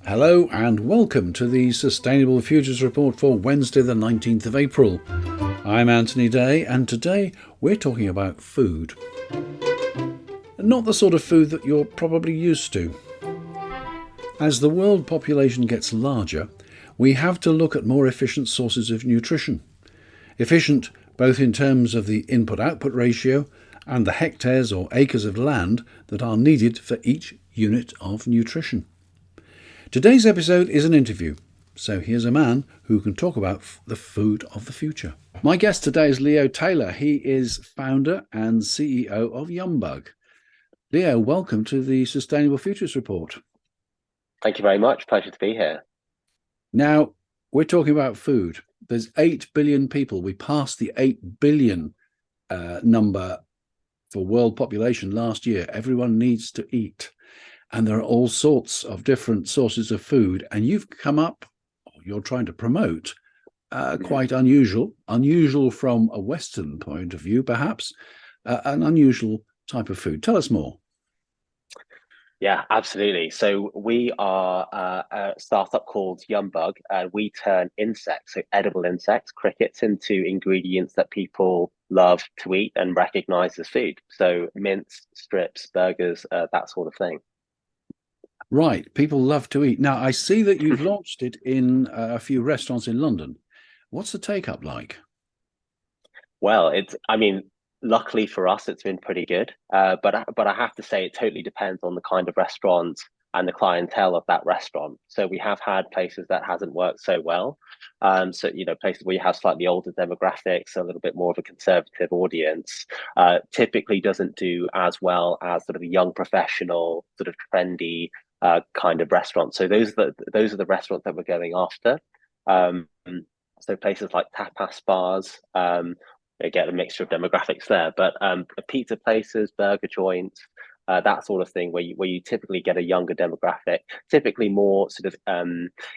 Hello and welcome to the Sustainable Futures Report for Wednesday the 19th of April. I'm Anthony Day and today we're talking about food. Not the sort of food that you're probably used to. As the world population gets larger, we have to look at more efficient sources of nutrition. Efficient both in terms of the input-output ratio and the hectares or acres of land that are needed for each unit of nutrition. Today's episode is an interview, so here's a man who can talk about the food of the future. My guest today is Leo Taylor. He is founder and CEO of YumBug. Leo, welcome to the Sustainable Futures Report. Thank you very much. Pleasure to be here. Now, we're talking about food. There's 8 billion people. We passed the 8 billion number for world population last year. Everyone needs to eat. And there are all sorts of different sources of food. And you've come up, or you're trying to promote, quite unusual from a Western point of view, perhaps, an unusual type of food. Tell us more. Yeah, absolutely. So we are a startup called YumBug. We turn insects, so edible insects, crickets, into ingredients that people love to eat and recognize as food. So mince, strips, burgers, that sort of thing. Right. People love to eat. Now, I see that you've launched it in a few restaurants in London. What's the take-up like? Well, luckily for us, it's been pretty good. But I have to say, it totally depends on the kind of restaurant and the clientele of that restaurant. So we have had places that hasn't worked so well. So, places where you have slightly older demographics, a little bit more of a conservative audience, typically doesn't do as well as sort of a young professional, sort of trendy kind of restaurant. So those are the restaurants that we're going after. So places like tapas bars, they get a mixture of demographics there, but pizza places, burger joints, that sort of thing, where you typically get a younger demographic, typically more sort of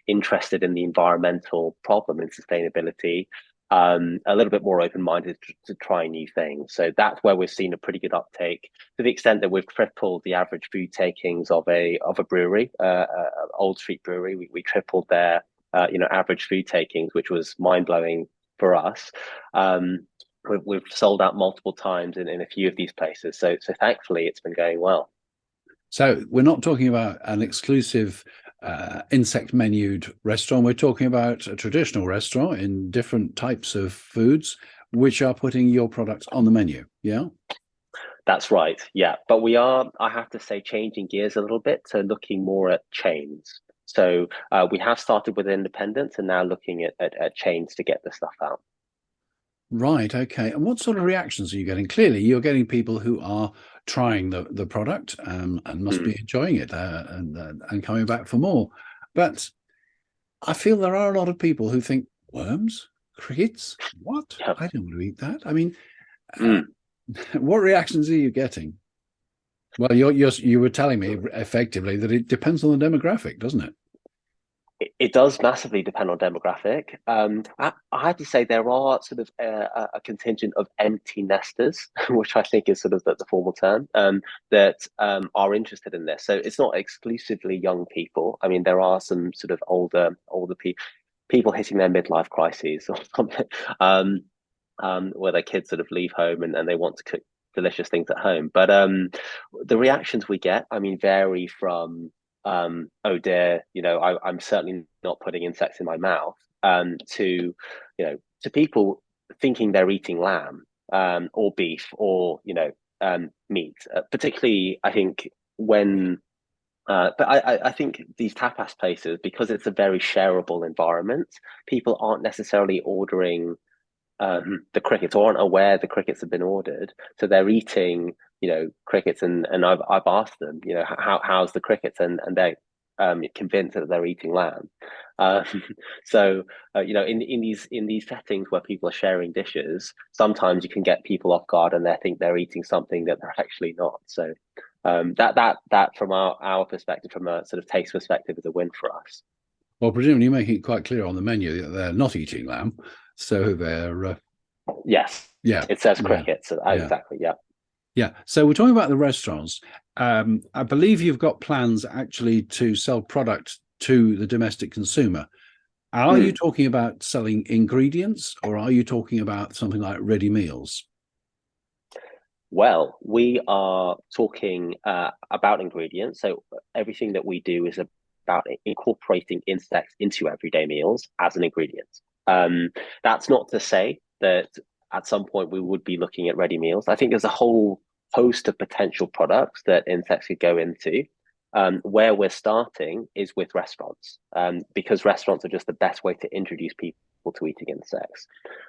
interested in the environmental problem and sustainability, a little bit more open-minded to try new things. So that's where we've seen a pretty good uptake, to the extent that we've tripled the average food takings of a brewery, Old Street Brewery. We tripled their average food takings, which was mind-blowing for us. We've sold out multiple times in a few of these places, so thankfully it's been going well. So we're not talking about an exclusive insect menued restaurant. We're talking about a traditional restaurant in different types of foods, which are putting your products on the menu. Yeah, that's right. Yeah, but we are, I have to say, changing gears a little bit to looking more at chains. So we have started with independents and now looking at chains to get the stuff out. Right. Okay. And what sort of reactions are you getting? Clearly, you're getting people who are trying the product and must be enjoying it and coming back for more. But I feel there are a lot of people who think, worms, crickets, what? Yep. I don't want to eat that. I mean, what reactions are you getting? Well, you were telling me effectively that it depends on the demographic, doesn't it? It does massively depend on demographic. I have to say there are sort of a contingent of empty nesters, which I think is sort of the formal term, that are interested in this. So it's not exclusively young people. I mean, there are some sort of older people hitting their midlife crises or something, where their kids sort of leave home and they want to cook delicious things at home. But the reactions we get, I mean, vary from oh dear, I'm certainly not putting insects in my mouth, to people thinking they're eating lamb, or beef, or meat. Particularly, I think but I think these tapas places, because it's a very shareable environment, people aren't necessarily ordering the crickets, or aren't aware the crickets have been ordered, so they're eating crickets, and I've asked them, how's the crickets, and they're convinced that they're eating lamb. So in these settings where people are sharing dishes, sometimes you can get people off guard and they think they're eating something that they're actually not. So that from our perspective, from a sort of taste perspective, is a win for us. Well, presumably you're making it quite clear on the menu that they're not eating lamb, so they're yes, yeah, it says crickets. yeah. Exactly, yeah. Yeah. So we're talking about the restaurants. I believe you've got plans actually to sell product to the domestic consumer. Are you Mm. talking about selling ingredients or are you talking about something like ready meals? Well, we are talking about ingredients. So everything that we do is about incorporating insects into everyday meals as an ingredient. That's not to say that at some point we would be looking at ready meals. I think there's a whole host of potential products that insects could go into. Where we're starting is with restaurants, because restaurants are just the best way to introduce people to eating insects.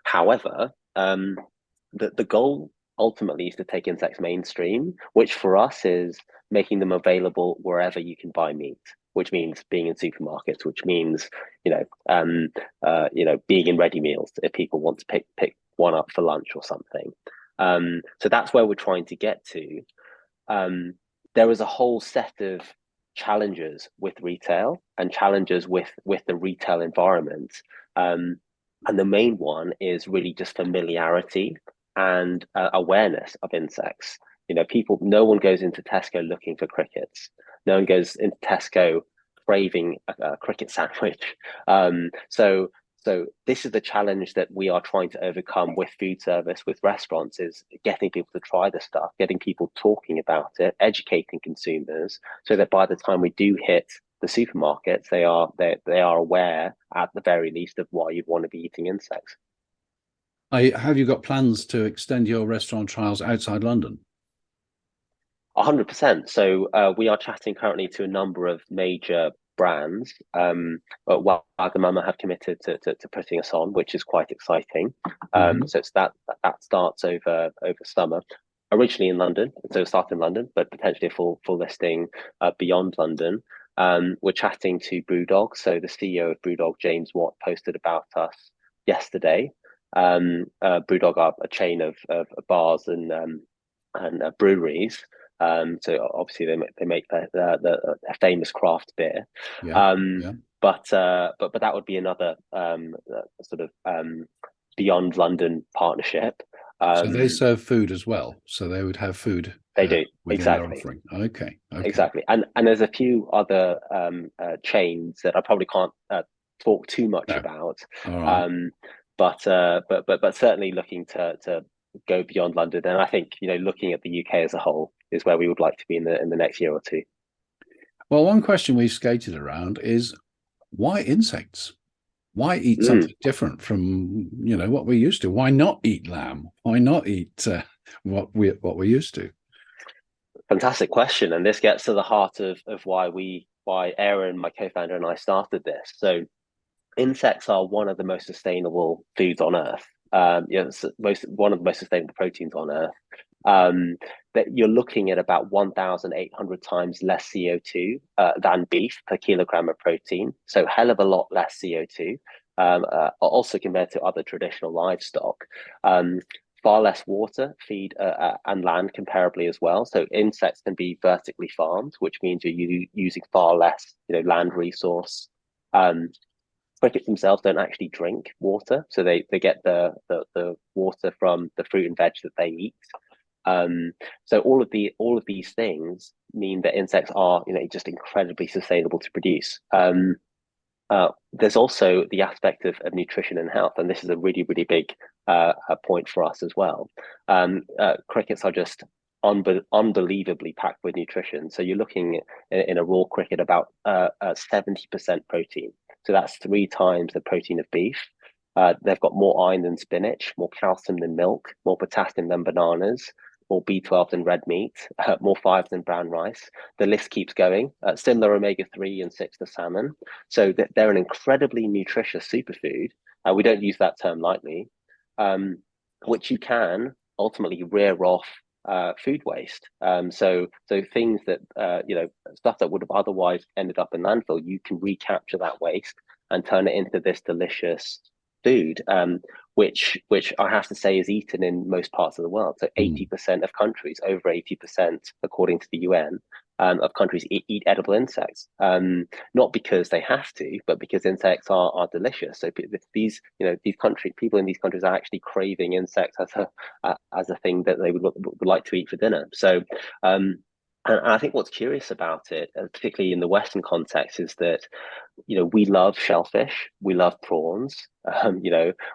However, the goal ultimately is to take insects mainstream, which for us is making them available wherever you can buy meat, which means being in supermarkets, which means being in ready meals if people want to pick one up for lunch or something. So that's where we're trying to get to. There is a whole set of challenges with retail and challenges with the retail environment. And the main one is really just familiarity and awareness of insects. No one goes into Tesco looking for crickets. No one goes into Tesco craving a cricket sandwich. So this is the challenge that we are trying to overcome with food service, with restaurants, is getting people to try the stuff, getting people talking about it, educating consumers, so that by the time we do hit the supermarkets, they are aware at the very least of why you'd want to be eating insects. Have you got plans to extend your restaurant trials outside London? 100%. So we are chatting currently to a number of major brands. But Wagamama have committed to putting us on, which is quite exciting. Mhm. So it's that starts over summer. Originally in London, so it'll start in London, but potentially a full listing beyond London. We're chatting to Brewdog. So the CEO of Brewdog, James Watt, posted about us yesterday. Brewdog are a chain of bars and breweries. So obviously they make a famous craft beer. Yeah. Um, Yeah. but that would be another sort of beyond London partnership. So they Um, serve food as well. So they would have food they do within their exactly. offering. Okay. Okay. Exactly, and there's a few other chains that I probably can't talk too much No. about, All right. um, but certainly looking to go beyond London, and I think looking at the UK as a whole is where we would like to be in the next year or two. Well, one question we've skated around is why insects? Why eat Mm, something different from what we're used to? Why not eat lamb? Why not eat what we're used to? Fantastic question, and this gets to the heart of why Aaron, my co-founder, and I started this. So insects are one of the most sustainable foods on Earth. It's one of the most sustainable proteins on Earth. Um, that you're looking at about 1,800 times less CO2 than beef per kilogram of protein. So hell of a lot less CO2. Also compared to other traditional livestock. Um, Far less water, feed, and land comparably as well. So insects can be vertically farmed, which means you're using far less, land resource. Um, Crickets themselves don't actually drink water, so they get the water from the fruit and veg that they eat. Um, so all of these things mean that insects are just incredibly sustainable to produce. There's also the aspect of nutrition and health, and this is a really big point for us as well. Crickets are just unbelievably packed with nutrition. So you're looking in a raw cricket about 70% protein. So that's three times the protein of beef. They've got more iron than spinach, more calcium than milk, more potassium than bananas, more B12 than red meat, more fiber than brown rice. The list keeps going. Similar omega-3 and 6 to salmon. So they're an incredibly nutritious superfood. We don't use that term lightly, um, which you can ultimately rear off food waste. So things that stuff that would have otherwise ended up in landfill, you can recapture that waste and turn it into this delicious food, which I have to say is eaten in most parts of the world. So Mm. 80% of countries, over 80%, according to the UN, of countries eat edible insects, not because they have to, but because insects are delicious. So these, these country people in these countries are actually craving insects as a thing that they would like to eat for dinner. So, and I think what's curious about it, particularly in the Western context, is that we love shellfish, we love prawns,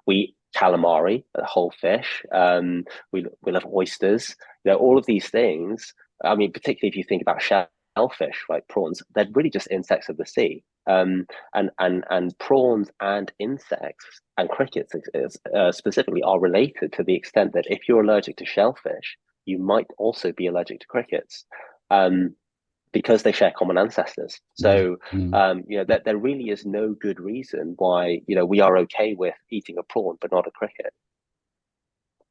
we eat calamari, a whole fish, we love oysters, all of these things. I mean, particularly if you think about shellfish, like prawns, they're really just insects of the sea. And prawns and insects and crickets specifically are related to the extent that if you're allergic to shellfish, you might also be allergic to crickets. Um, because they share common ancestors. So, Mm. that there really is no good reason why, we are okay with eating a prawn, but not a cricket.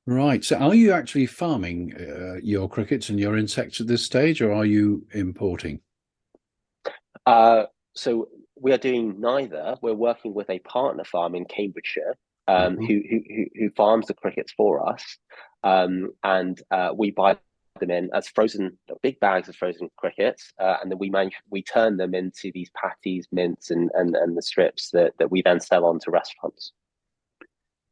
Right. So are you actually farming your crickets and your insects at this stage, or are you importing? So we are doing neither. We're working with a partner farm in Cambridgeshire, Uh-huh. who farms the crickets for us, and we buy them in as frozen, big bags of frozen crickets, and then we turn them into these patties, mince, and the strips that we then sell on to restaurants.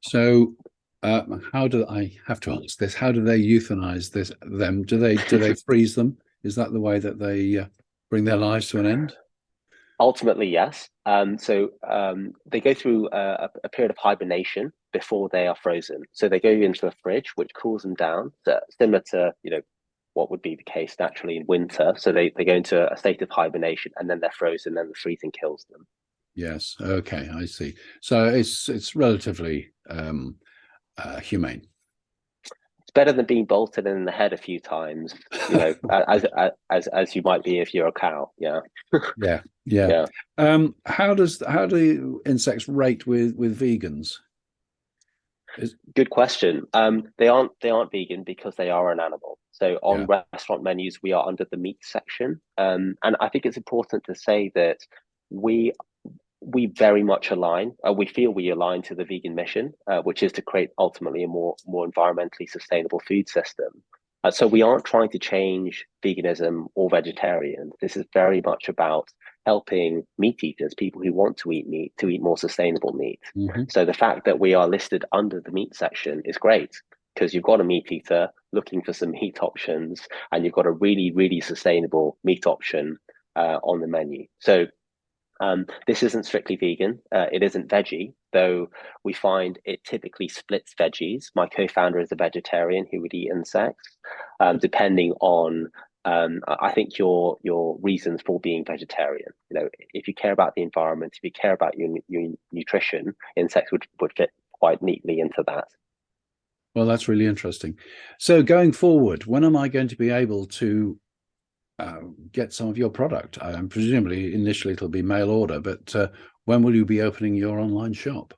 So how do I have to ask this? How do they euthanize them? Do they freeze them? Is that the way that they bring their lives to an end? Ultimately, yes. So they go through a period of hibernation before they are frozen. So they go into a fridge, which cools them down, so similar to what would be the case naturally in winter. So they go into a state of hibernation, and then they're frozen, and the freezing kills them. Yes. Okay, I see. So it's relatively humane. It's better than being bolted in the head a few times, as you might be if you're a cow. Yeah, Yeah, yeah. yeah. How do insects rate with vegans? Is Good question. They aren't vegan because they are an animal. So on Yeah. restaurant menus, we are under the meat section, and I think it's important to say that we we very much align. We feel we align to the vegan mission, which is to create ultimately a more environmentally sustainable food system. So we aren't trying to change veganism or vegetarian. This is very much about helping meat eaters, people who want to eat meat, to eat more sustainable meat. Hmm. So the fact that we are listed under the meat section is great because you've got a meat eater looking for some meat options, and you've got a really, really sustainable meat option on the menu. So this isn't strictly vegan. It isn't veggie, though we find it typically splits veggies. My co-founder is a vegetarian who would eat insects, depending on I think your reasons for being vegetarian. If you care about the environment, if you care about your nutrition, insects would fit quite neatly into that. Well, that's really interesting. So going forward, when am I going to be able to get some of your product? Presumably, initially it'll be mail order, but when will you be opening your online shop?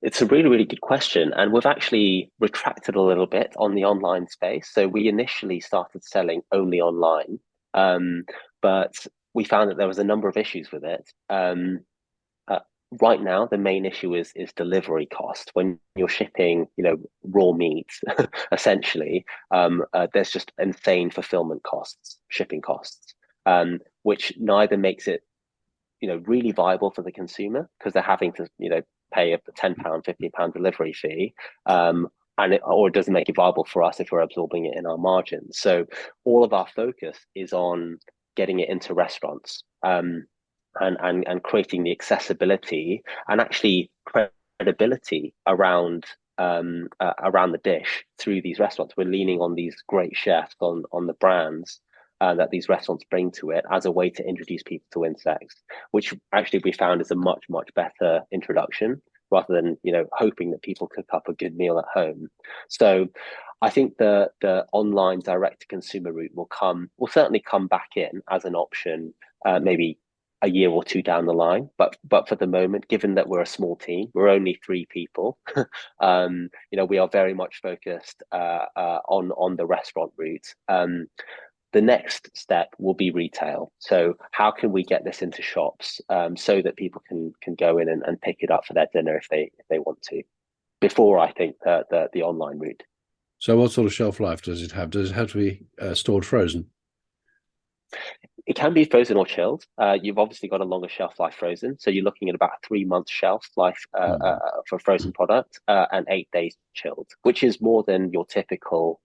It's a really, really good question. And we've actually retracted a little bit on the online space. So we initially started selling only online, um, but we found that there was a number of issues with it. Uh, right now, the main issue is delivery cost. When you're shipping, raw meat, essentially, there's just insane fulfillment costs, shipping costs, which neither makes it really viable for the consumer because they're having to, pay a £10, £15 delivery fee. Or it doesn't make it viable for us if we're absorbing it in our margins. So all of our focus is on getting it into restaurants, and creating the accessibility and actually credibility around the dish through these restaurants. We're leaning on these great chefs, on the brands that these restaurants bring to it as a way to introduce people to insects, which actually we found is a much, much better introduction rather than hoping that people cook up a good meal at home. So I think the online direct to consumer route will certainly come back in as an option, maybe a year or two down the line. But for the moment, given that we're a small team, we're only three people. We are very much focused on the restaurant route. The next step will be retail. So how can we get this into shops, so that people can go in and pick it up for their dinner if they want to, before I think the online route. So what sort of shelf life does it have? Does it have to be stored frozen? It can be frozen or chilled. You've obviously got a longer shelf life frozen, so you're looking at about a 3 month shelf life Mm, for a frozen product, and 8 days chilled, which is more than your typical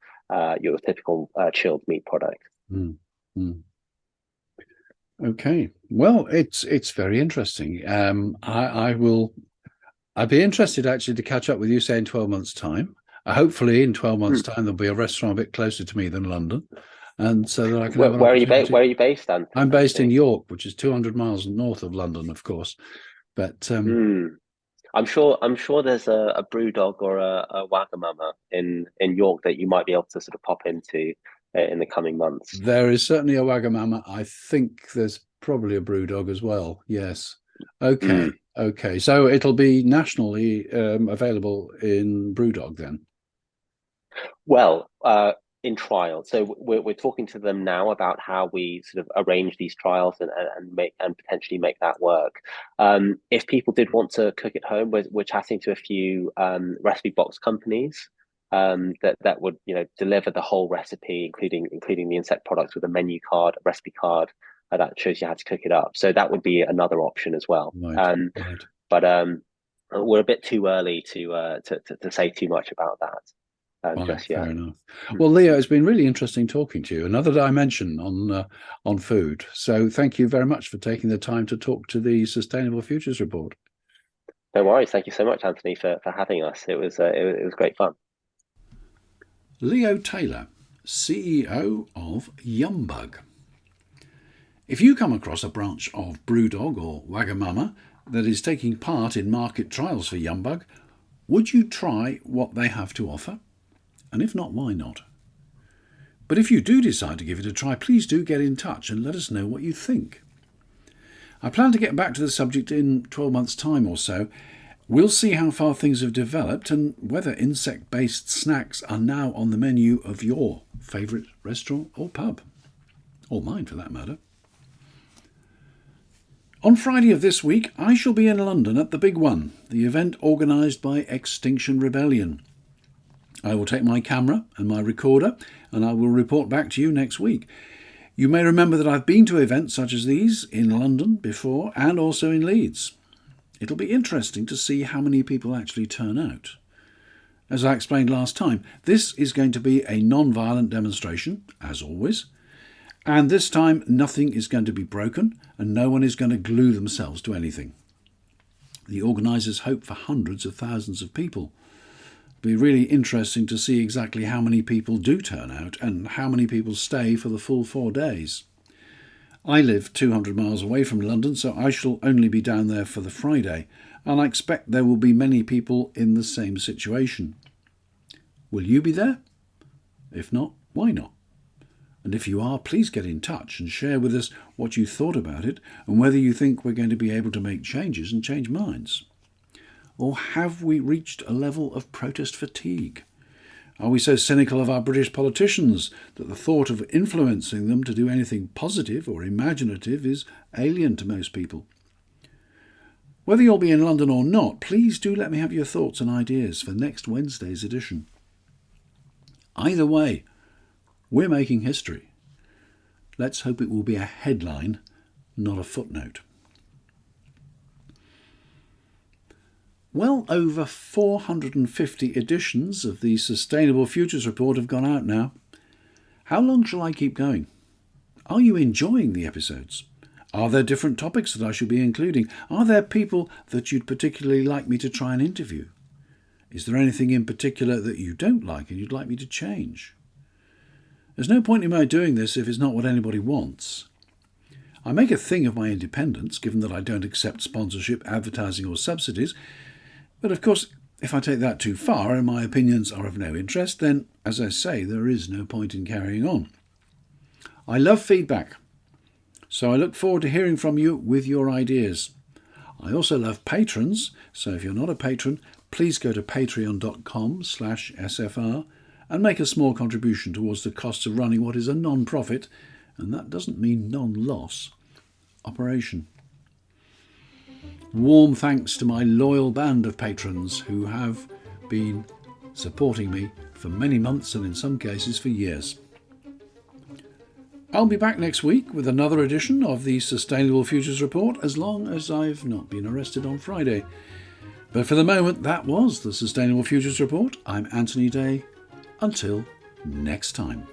chilled meat product. mm, mm. Okay. Well, it's very interesting. I'd be interested actually to catch up with you, say, in 12 months' time. Hopefully, in 12 months' Hmm. time, there'll be a restaurant a bit closer to me than London, and so that I can have an Where opportunity. are you based, I'm based in Anthony? York, which is 200 miles north of London, of course. But Hmm. I'm sure there's a brew dog or a Wagamama in York that you might be able to sort of pop into in the coming months. there is certainly a Wagamama. I think there's probably a Brewdog as well. Yes. Hmm. Okay. Okay. So it'll be nationally available in Brewdog then. Well, in trial. So we're talking to them now about how we sort of arrange these trials and make and potentially make that work. If people did want to cook at home, we're chatting to a few recipe box companies that would deliver the whole recipe, including the insect products with a menu card, a recipe card that shows you how to cook it up. So that would be another option as well. Right. Right. But we're a bit too early to say too much about that Fine. just yet. Fair enough. Mm. Well, Leo, it's been really interesting talking to you. Another dimension on food. So thank you very much for taking the time to talk to the Sustainable Futures Report. No worries. Thank you so much, Anthony, for having us. It was great fun. Leo Taylor, CEO of YumBug. If you come across a branch of Brewdog or Wagamama that is taking part in market trials for YumBug, would you try what they have to offer? And if not, why not? But if you do decide to give it a try, please do get in touch and let us know what you think. I plan to get back to the subject in 12 months' time or so. We'll see how far things have developed and whether insect-based snacks are now on the menu of your favourite restaurant or pub. Or mine, for that matter. On Friday of this week, I shall be in London at the Big One, the event organised by Extinction Rebellion. I will take my camera and my recorder, and I will report back to you next week. You may remember that I've been to events such as these in London before and also in Leeds. It'll be interesting to see how many people actually turn out. As I explained last time, this is going to be a non-violent demonstration, as always, and this time nothing is going to be broken and no one is going to glue themselves to anything. The organisers hope for hundreds of thousands of people. It'll be really interesting to see exactly how many people do turn out and how many people stay for the full 4 days. I live 200 miles away from London, so I shall only be down there for the Friday, and I expect there will be many people in the same situation. Will you be there? If not, why not? And if you are, please get in touch and share with us what you thought about it and whether you think we're going to be able to make changes and change minds. Or have we reached a level of protest fatigue? Are we so cynical of our British politicians that the thought of influencing them to do anything positive or imaginative is alien to most people? Whether you'll be in London or not, please do let me have your thoughts and ideas for next Wednesday's edition. Either way, we're making history. Let's hope it will be a headline, not a footnote. Well over 450 editions of the Sustainable Futures Report have gone out now. How long shall I keep going? Are you enjoying the episodes? Are there different topics that I should be including? Are there people that you'd particularly like me to try and interview? Is there anything in particular that you don't like and you'd like me to change? There's no point in my doing this if it's not what anybody wants. I make a thing of my independence, given that I don't accept sponsorship, advertising or subsidies. But of course, if I take that too far and my opinions are of no interest, then, as I say, there is no point in carrying on. I love feedback, so I look forward to hearing from you with your ideas. I also love patrons, so if you're not a patron, please go to patreon.com/SFR and make a small contribution towards the costs of running what is a non-profit, and that doesn't mean non-loss, operation. Warm thanks to my loyal band of patrons who have been supporting me for many months and in some cases for years. I'll be back next week with another edition of the Sustainable Futures Report, as long as I've not been arrested on Friday. But for the moment, that was the Sustainable Futures Report. I'm Anthony Day. Until next time.